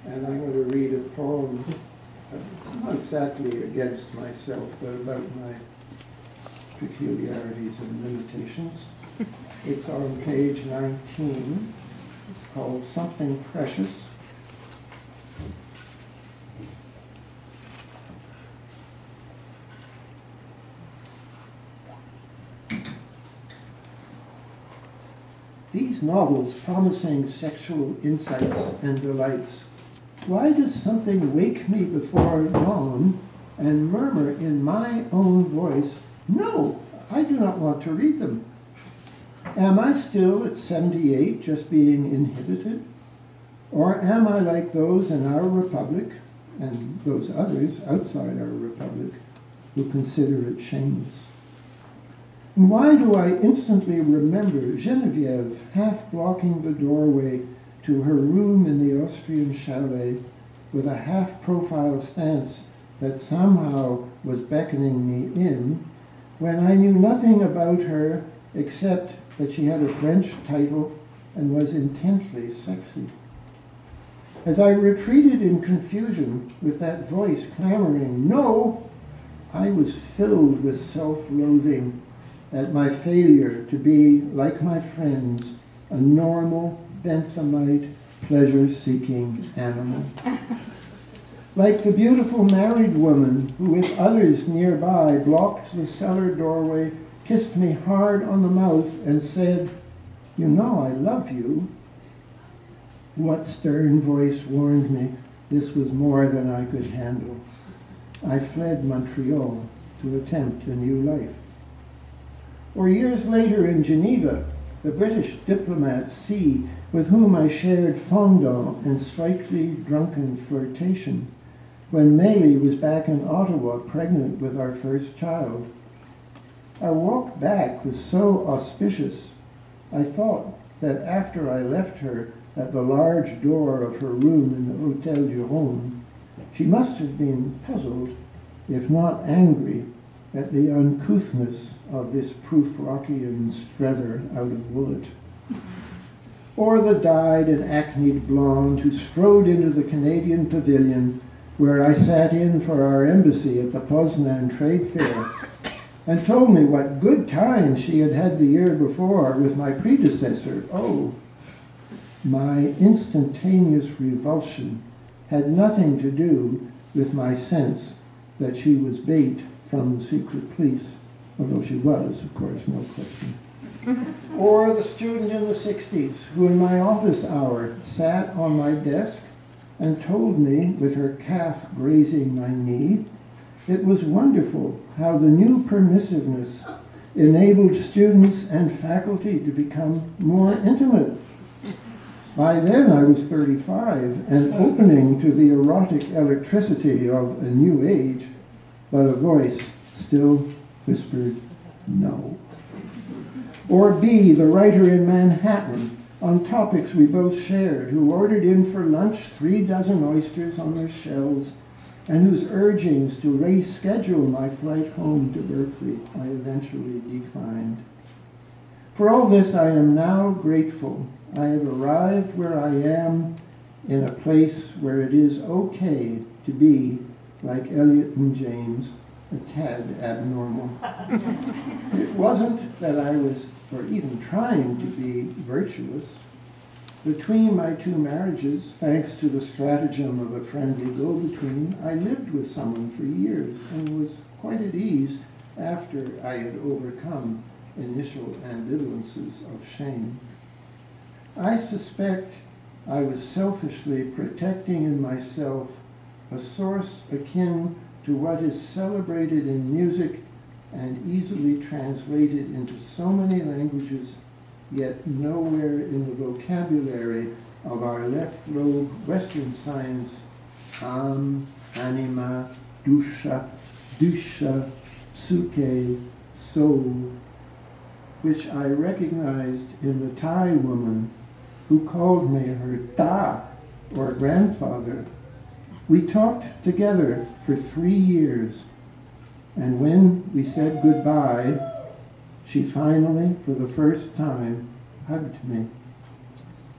And I'm going to read a poem. It's not exactly against myself, but about my peculiarities and limitations. It's on page 19. It's called Something Precious. These novels promising sexual insights and delights, why does something wake me before dawn and murmur in my own voice, no, I do not want to read them? Am I still at 78 just being inhibited? Or am I like those in our republic and those others outside our republic who consider it shameless? And why do I instantly remember Geneviève half blocking the doorway to her room in the Austrian chalet with a half-profile stance that somehow was beckoning me in, when I knew nothing about her except that she had a French title and was intently sexy? As I retreated in confusion with that voice clamoring, no, I was filled with self-loathing at my failure to be, like my friends, a normal, Benthamite, pleasure-seeking animal. Like the beautiful married woman who, with others nearby, blocked the cellar doorway, kissed me hard on the mouth, and said, "You know I love you." What stern voice warned me this was more than I could handle? I fled Montreal to attempt a new life. Or years later in Geneva, the British diplomat C, with whom I shared fondant and slightly drunken flirtation, when Mélie was back in Ottawa pregnant with our first child. Our walk back was so auspicious, I thought that after I left her at the large door of her room in the Hôtel du Rhône, she must have been puzzled, if not angry, at the uncouthness of this Prufrockian Strether out of Woollet. Or the dyed and acneed blonde who strode into the Canadian pavilion where I sat in for our embassy at the Poznan Trade Fair and told me what good times she had had the year before with my predecessor. Oh, my instantaneous revulsion had nothing to do with my sense that she was bait from the secret police, although she was, of course, no question. Or the student in the 60s who in my office hour sat on my desk and told me, with her calf grazing my knee, it was wonderful how the new permissiveness enabled students and faculty to become more intimate. By then I was 35 and opening to the erotic electricity of a new age, but a voice still whispered no. Or B, the writer in Manhattan, on topics we both shared, who ordered in for lunch 3 dozen oysters on their shelves, and whose urgings to reschedule my flight home to Berkeley I eventually declined. For all this I am now grateful. I have arrived where I am, in a place where it is okay to be, like Eliot and James, a tad abnormal. It wasn't that I was, or even trying to be, virtuous. Between my 2 marriages, thanks to the stratagem of a friendly go-between, I lived with someone for years and was quite at ease after I had overcome initial ambivalences of shame. I suspect I was selfishly protecting in myself a source akin to what is celebrated in music and easily translated into so many languages, yet nowhere in the vocabulary of our left lobe Western science, âme, anima, dusha, suke, soul, which I recognized in the Thai woman who called me her ta, or grandfather. We talked together for 3 years, and when we said goodbye, she finally, for the first time, hugged me,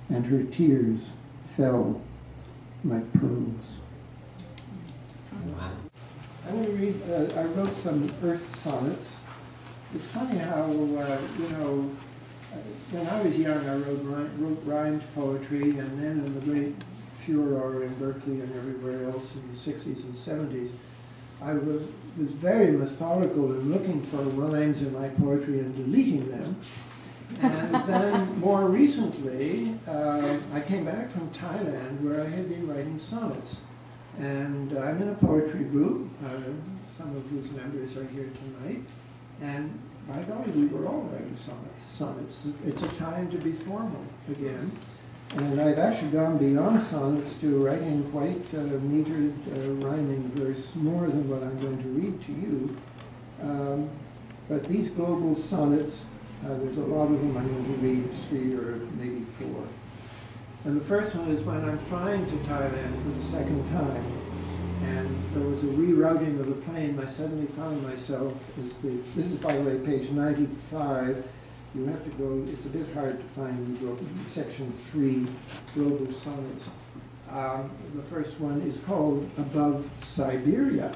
and her tears fell like pearls. I'm going to read, I wrote some earth sonnets. It's funny how, when I was young, I wrote rhymed poetry, and then in the great furor in Berkeley and everywhere else in the 60s and 70s, I was very methodical in looking for rhymes in my poetry and deleting them. And then more recently, I came back from Thailand where I had been writing sonnets. And I'm in a poetry group, some of whose members are here tonight. And by golly, we were all writing sonnets. It's a time to be formal again. And I've actually gone beyond sonnets to writing quite metered rhyming verse, more than what I'm going to read to you. But these global sonnets, there's a lot of them. I'm going to read 3 or maybe 4. And the first one is when I'm flying to Thailand for the second time, and there was a rerouting of the plane. I suddenly found myself, this is by the way page 95, you have to go, it's a bit hard to find section 3, Global Sonnets. The first one is called Above Siberia.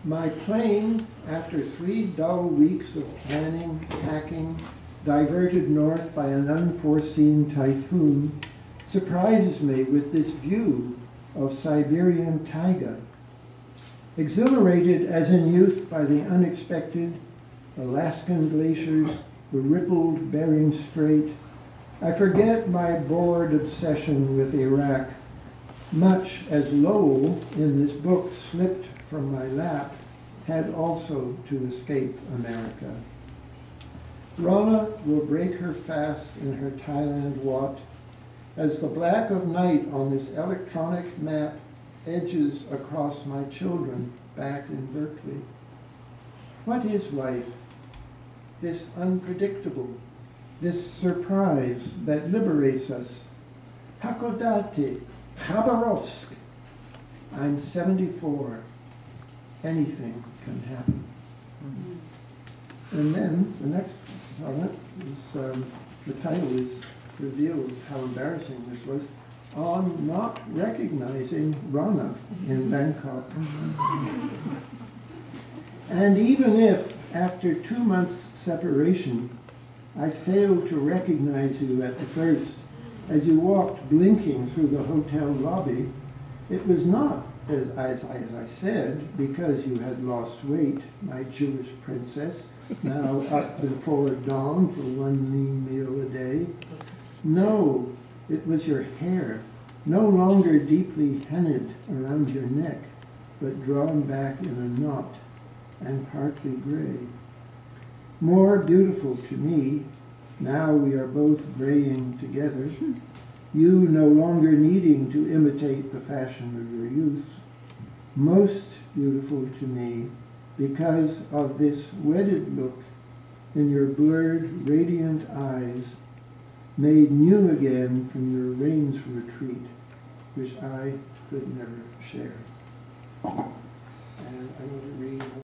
My plane, after 3 dull weeks of planning, packing, diverted north by an unforeseen typhoon, surprises me with this view of Siberian taiga. Exhilarated as in youth by the unexpected, Alaskan glaciers, the rippled Bering Strait, I forget my bored obsession with Iraq, much as Lowell in this book slipped from my lap had also to escape America. Rana will break her fast in her Thailand wat as the black of night on this electronic map edges across my children back in Berkeley. What is life? This unpredictable, this surprise that liberates us. Hakodate, Khabarovsk. I'm 74. Anything can happen. And then the next sonnet is, the title reveals how embarrassing this was, On Not Recognizing Rana in Bangkok. And even if, after 2 months' separation, I failed to recognize you at the first, as you walked blinking through the hotel lobby, it was not, as I said, because you had lost weight, my Jewish princess, now up before dawn for 1 lean meal a day. No, it was your hair, no longer deeply henna'd around your neck, but drawn back in a knot and partly gray. More beautiful to me, now we are both graying together, you no longer needing to imitate the fashion of your youth. Most beautiful to me, because of this wedded look in your blurred, radiant eyes, made new again from your rains retreat, which I could never share. And I'm going to read